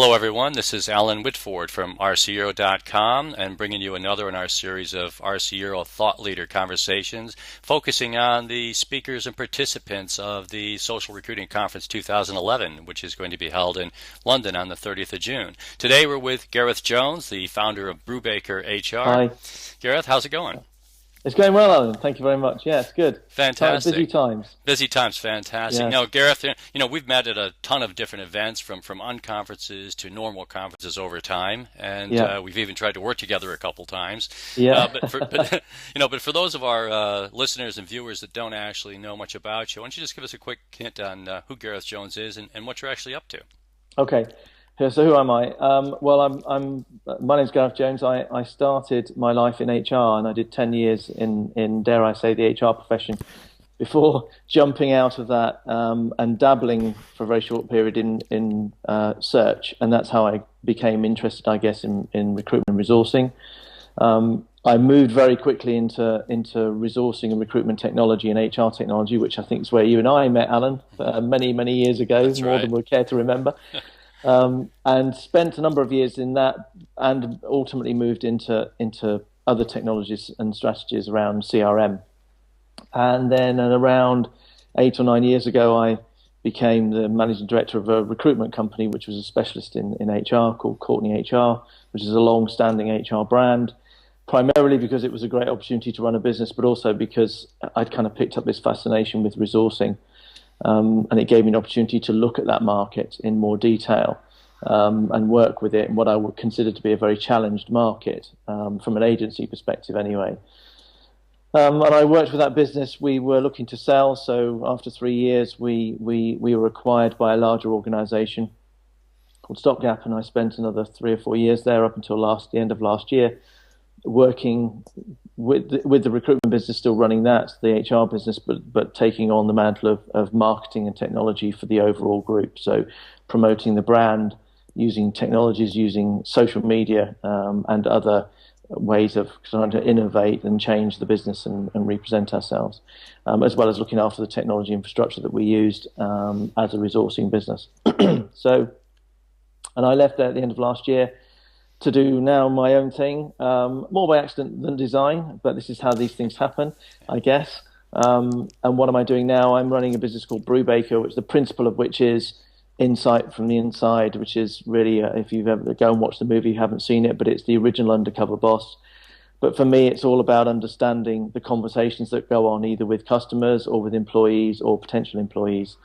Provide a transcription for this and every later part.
Hello, everyone. This is Alan Whitford from RCEURO.com and bringing you another in our series of RCEURO Thought Leader Conversations, focusing on the speakers and participants of the Social Recruiting Conference 2011, which is going to be held in London on the 30th of June. Today, we're with Gareth Jones, the founder of Brubaker HR. Hi. Gareth, how's it going? It's going well, Alan. Thank you very much. Yeah, it's good. Fantastic. Busy times. Busy times, fantastic. Yes. Now, Gareth, we've met at a ton of different events, from unconferences to normal conferences over time, and we've even tried to work together a couple times. Yeah. But for those of our listeners and viewers that don't actually know much about you, why don't you just give us a quick hint on who Gareth Jones is and what you're actually up to? Okay. So who am I? My name's Gareth Jones. I started my life in HR, and I did 10 years in dare I say, the HR profession before jumping out of that and dabbling for a very short period in search, and that's how I became interested, I guess, in recruitment and resourcing. I moved very quickly into resourcing and recruitment technology and HR technology, which I think is where you and I met, Alan, many years ago, That's more right. than we'll care to remember. And spent a number of years in that, and ultimately moved into other technologies and strategies around CRM. And then around 8 or 9 years ago, I became the managing director of a recruitment company, which was a specialist in HR called ConnectingHR, which is a long-standing HR brand, primarily because it was a great opportunity to run a business, but also because I'd kind of picked up this fascination with resourcing. And it gave me an opportunity to look at that market in more detail and work with it in what I would consider to be a very challenged market from an agency perspective anyway. And I worked with that business. We were looking to sell, so after 3 years we were acquired by a larger organisation called Stopgap, and I spent another 3 or 4 years there up until the end of last year, working with the recruitment business, still running that, the HR business, but taking on the mantle of marketing and technology for the overall group. So promoting the brand, using technologies, using social media and other ways of trying to innovate and change the business and represent ourselves, as well as looking after the technology infrastructure that we used as a resourcing business. And I left there at the end of last year to do now my own thing, more by accident than design, but this is how these things happen, I guess. And what am I doing now? I'm running a business called Brubaker, which the principle of which is insight from the inside, which is really, if you've ever go and watch the movie, you haven't seen it, but it's the original Undercover Boss. But for me, it's all about understanding the conversations that go on either with customers or with employees or potential employees,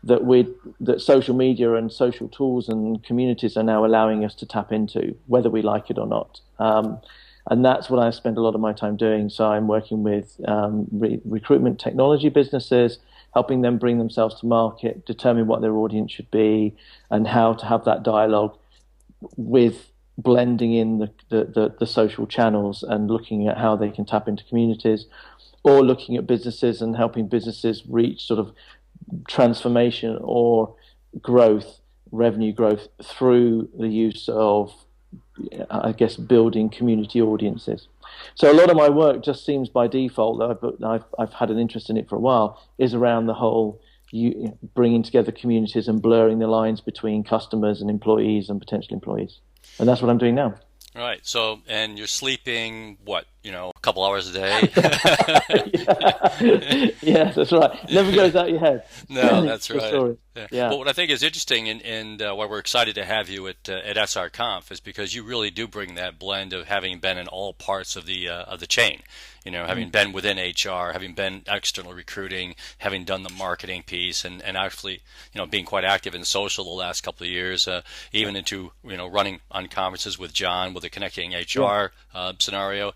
that social media and social tools and communities are now allowing us to tap into, whether we like it or not. And that's what I spend a lot of my time doing. So I'm working with recruitment technology businesses, helping them bring themselves to market, determine what their audience should be, and how to have that dialogue with blending in the social channels and looking at how they can tap into communities, or looking at businesses and helping businesses reach sort of transformation or growth, revenue growth, through the use of, I guess, building community audiences. So a lot of my work just seems by default, that I've had an interest in it for a while, is around the whole bringing together communities and blurring the lines between customers and employees and potential employees. And that's what I'm doing now. Right. So, and you're sleeping, a couple hours a day? Yeah, that's right. Never goes out your head. No, that's right. Yeah. But what I think is interesting, and why we're excited to have you at SRCONF, is because you really do bring that blend of having been in all parts of the chain. Having been within HR, having been external recruiting, having done the marketing piece, and actually, being quite active in social the last couple of years, even into, running on conferences with John with the Connecting HR scenario.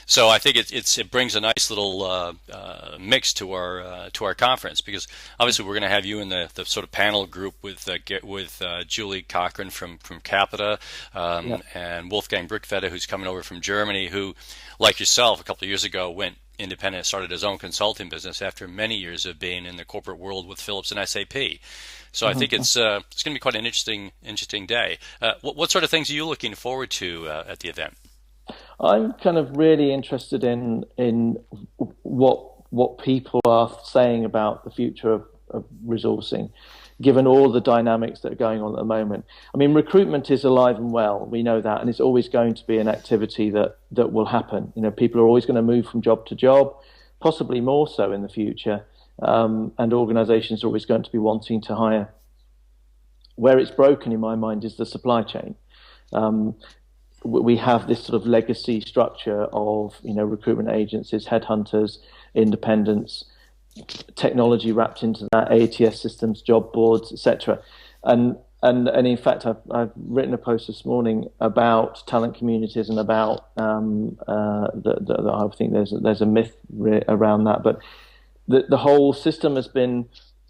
So I think it brings a nice little mix to our conference, because obviously we're going to have you in the sort of panel group with Julie Cochran from Capita and Wolfgang Brickfeder, who's coming over from Germany, who, like yourself, a couple of years ago went independent, started his own consulting business after many years of being in the corporate world with Philips and SAP. So I think it's going to be quite an interesting day. What sort of things are you looking forward to at the event? I'm kind of really interested in what people are saying about the future of resourcing. given all the dynamics that are going on at the moment. I mean, recruitment is alive and well. We know that, and it's always going to be an activity that will happen. You know, people are always going to move from job to job, possibly more so in the future, and organisations are always going to be wanting to hire. Where it's broken, in my mind, is the supply chain. We have this sort of legacy structure of, you know, recruitment agencies, headhunters, independents, technology wrapped into that, ATS systems, job boards, etc. And in fact, I've written a post this morning about talent communities and about I think there's a myth around that, but the whole system has been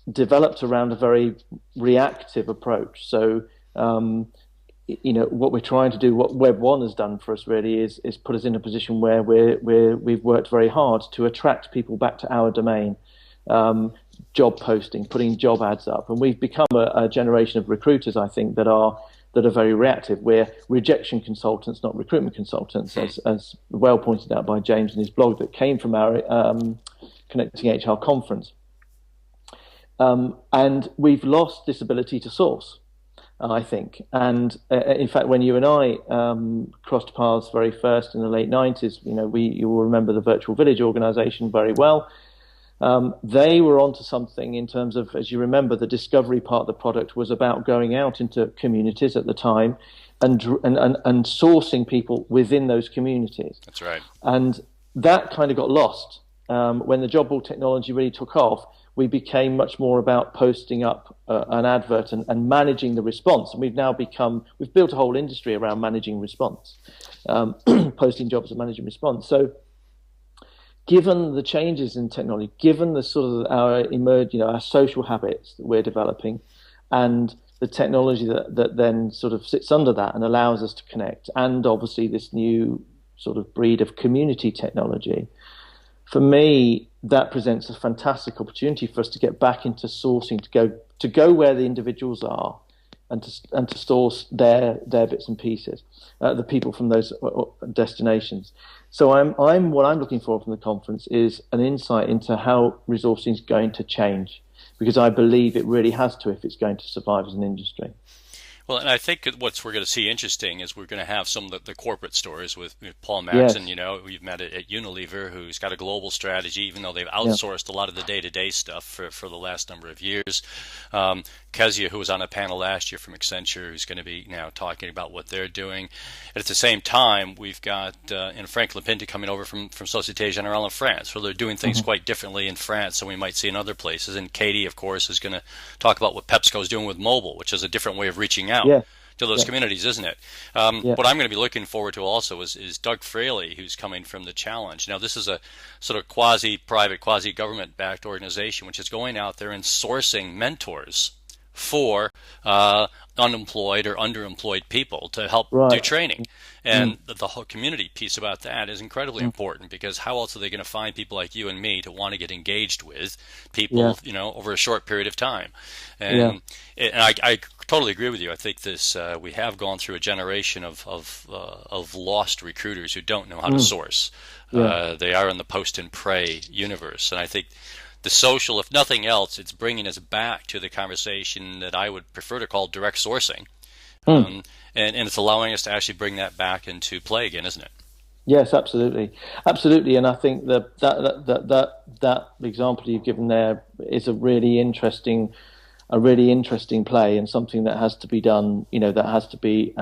developed around a very reactive approach. So you know, what we're trying to do, what Web 1 has done for us really is put us in a position where we've worked very hard to attract people back to our domain. Job posting, putting job ads up, and we've become a generation of recruiters, I think, that are very reactive. We're rejection consultants, not recruitment consultants, as well pointed out by James in his blog that came from our ConnectingHR conference. And we've lost this ability to source, I think. And in fact, when you and I crossed paths very first in the late 90s, you know, you will remember the Virtual Village organization very well. They were onto something in terms of, as you remember, the discovery part of the product was about going out into communities at the time and sourcing people within those communities. That's right. And that kind of got lost. When the job board technology really took off, we became much more about posting up an advert and managing the response. And we've built a whole industry around managing response, posting jobs and managing response. So given the changes in technology, given the sort of our social habits that we're developing, and the technology that then sort of sits under that and allows us to connect, and obviously this new sort of breed of community technology, for me, that presents a fantastic opportunity for us to get back into sourcing, to go where the individuals are, and to source their bits and pieces, the people from those destinations. So what I'm looking for from the conference is an insight into how resourcing is going to change, because I believe it really has to if it's going to survive as an industry. Well, and I think what we're going to see interesting is we're going to have some of the corporate stories with Paul Maxon. Yes. You know, we've met at Unilever, who's got a global strategy, even though they've outsourced a lot of the day-to-day stuff for the last number of years. Kezia, who was on a panel last year from Accenture, who's going to be now talking about what they're doing. And at the same time, we've got Frank Lepinta coming over from Société Générale in France, so they're doing things quite differently in France than we might see in other places. And Katie, of course, is going to talk about what PepsiCo is doing with mobile, which is a different way of reaching out to those communities, isn't it? What I'm going to be looking forward to also is Doug Fraley, who's coming from The Challenge. Now, this is a sort of quasi-private, quasi-government-backed organization which is going out there and sourcing mentors for unemployed or underemployed people to help do training. And the whole community piece about that is incredibly important, because how else are they going to find people like you and me to want to get engaged with people, you know, over a short period of time? And I totally agree with you. I think we have gone through a generation of lost recruiters who don't know how to source. They are in the post and pray universe, and I think the social, if nothing else, it's bringing us back to the conversation that I would prefer to call direct sourcing. And it's allowing us to actually bring that back into play again, isn't it? Yes, absolutely. And I think that example you've given there is a really interesting play, and something that has to be done, you know, that has to be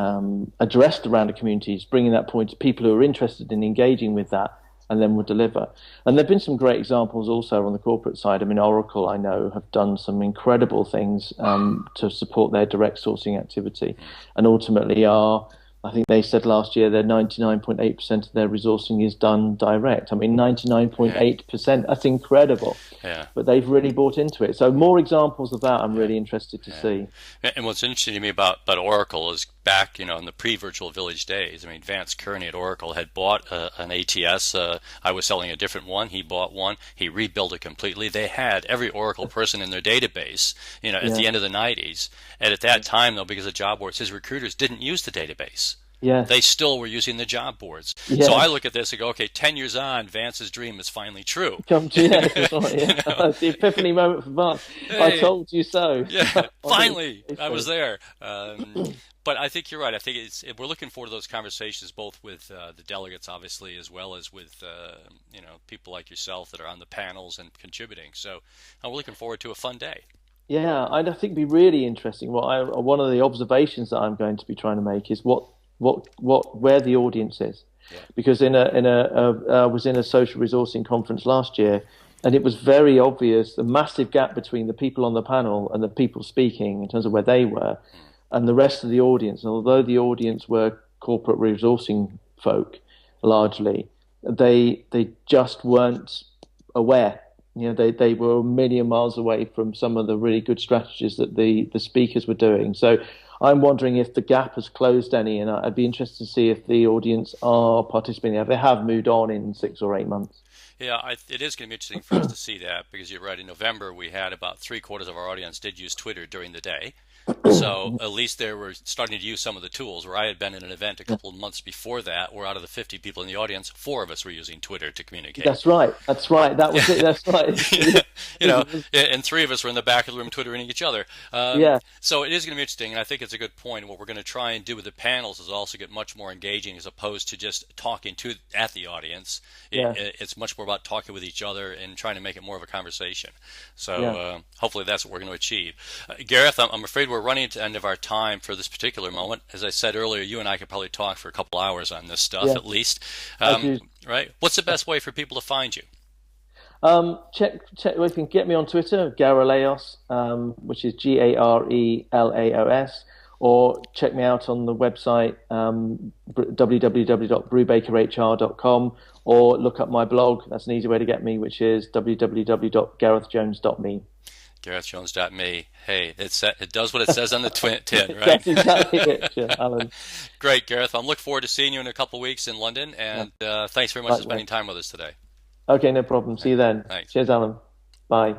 addressed around the communities, bringing that point to people who are interested in engaging with that, and then will deliver. And there have been some great examples also on the corporate side. I mean, Oracle, I know, have done some incredible things to support their direct sourcing activity, and ultimately I think they said last year that 99.8% of their resourcing is done direct. I mean, 99.8%, that's incredible. Yeah. But they've really bought into it. So more examples of that I'm really interested to see. And what's interesting to me about Oracle is back, you know, in the pre-Virtual Village days, I mean, Vance Kearney at Oracle had bought an ATS. I was selling a different one. He bought one. He rebuilt it completely. They had every Oracle person in their database, you know, at the end of the 90s. And at that time, though, because of job boards, his recruiters didn't use the database. Yes. They still were using the job boards. Yes. So I look at this and go, okay, 10 years on, Vance's dream is finally true. Come to yes, that's right. Yeah. It's the epiphany moment for Vance. Hey, I told you so. yeah, finally, I was there. But I think you're right. I think we're looking forward to those conversations, both with the delegates, obviously, as well as with people like yourself that are on the panels and contributing. So we're looking forward to a fun day. Yeah, I think it'd be really interesting. One of the observations that I'm going to be trying to make is where the audience is, Yeah. because I was in a social resourcing conference last year, and it was very obvious the massive gap between the people on the panel and the people speaking in terms of where they were, and the rest of the audience. And although the audience were corporate resourcing folk largely, they just weren't aware. They were a million miles away from some of the really good strategies that the speakers were doing. So I'm wondering if the gap has closed any, and I'd be interested to see if the audience are participating, if they have moved on in 6 or 8 months. Yeah, it is going to be interesting for us to see that, because you're right. In November, we had about 3/4 of our audience did use Twitter during the day. So at least they were starting to use some of the tools. Where I had been in an event a couple of months before that, where out of the 50 people in the audience, 4 of us were using Twitter to communicate. That's right. That was it. That's right. And 3 of us were in the back of the room twittering each other. So it is going to be interesting, and I think it's a good point. And what we're going to try and do with the panels is also get much more engaging, as opposed to just talking at the audience. It's much more about talking with each other and trying to make it more of a conversation. So hopefully that's what we're going to achieve. Gareth, I'm afraid we're running to the end of our time for this particular moment. As I said earlier, you and I could probably talk for a couple hours on this stuff at least. Right? What's the best way for people to find you? Check. You can get me on Twitter, Garelaos, which is Garelaos, or check me out on the website, www.BrubakerHR.com, or look up my blog. That's an easy way to get me, which is www.garethjones.me. GarethJones.me. Hey, it does what it says on the tin, right? That's exactly it, Alan. Great, Gareth. I'm looking forward to seeing you in a couple of weeks in London, and thanks very much for spending time with us today. Okay, no problem. See you then. Thanks. Cheers, Alan. Bye.